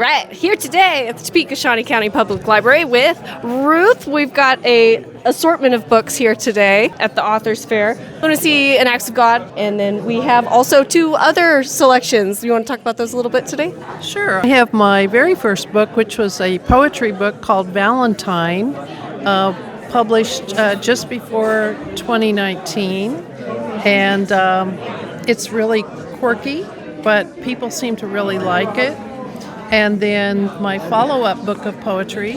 Right, here today at the Topeka Shawnee County Public Library with Ruth. We've got a assortment of books here today at the Authors Fair. Lunacy and Acts of God, and then we have also 2 other selections. You want to talk about those a little bit today? Sure. I have my very first book, which was a poetry book called Valentine, published just before 2019, and it's really quirky, but people seem to really like it. And then my follow-up book of poetry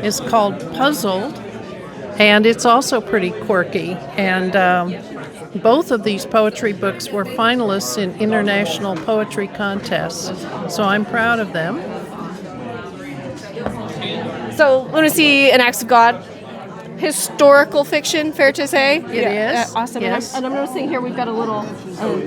is called Puzzled, and it's also pretty quirky. And both of these poetry books were finalists in international poetry contests, so I'm proud of them. So, Lunacy and Acts of God, historical fiction, fair to say? It is. Awesome. Yes. And I'm noticing here we've got a little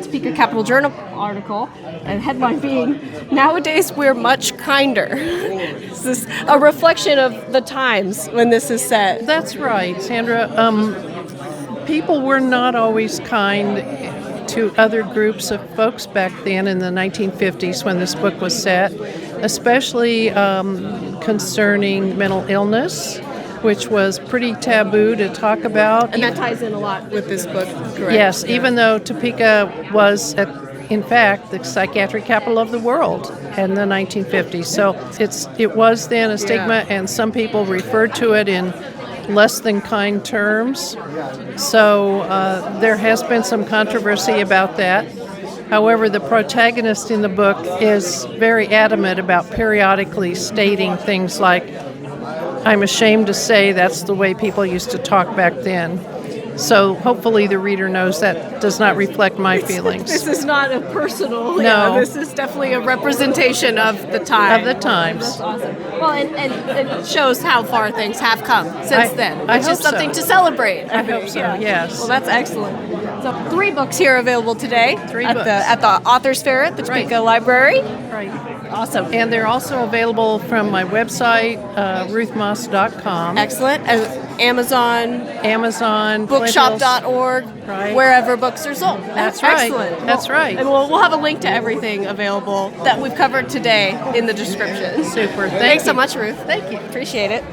Topeka Capital Journal article, and headline being, "Nowadays we're much kinder." This is a reflection of the times when this is set. That's right, Sandra. People were not always kind to other groups of folks back then in the 1950s when this book was set, especially concerning mental illness, which was pretty taboo to talk about. And that ties in a lot with this book, correct? Yes, even though Topeka was, in fact, the psychiatric capital of the world in the 1950s. So it was then a stigma, and some people referred to it in less than kind terms. So there has been some controversy about that. However, the protagonist in the book is very adamant about periodically stating things like, "I'm ashamed to say that's the way people used to talk back then." So hopefully the reader knows that does not reflect my feelings. This is not a personal. No. Yeah, this is definitely a representation of the time. Of the times. That's awesome. Well, and it shows how far things have come since then, I which hope is something so. to celebrate. I hope so, yes. Well, that's excellent. So 3 books here available today 3 at books. the Authors Fair at the Topeka Right. Library. Right. Awesome. And they're also available from my website, ruthmaus.com. Excellent. Amazon, Amazon, Flint Hills. bookshop.org, Right. wherever books are sold. That's right. Excellent. That's right. And we'll have a link to everything available that we've covered today in the description. Super. Thanks so you. much, Ruth. Thank you. Appreciate it.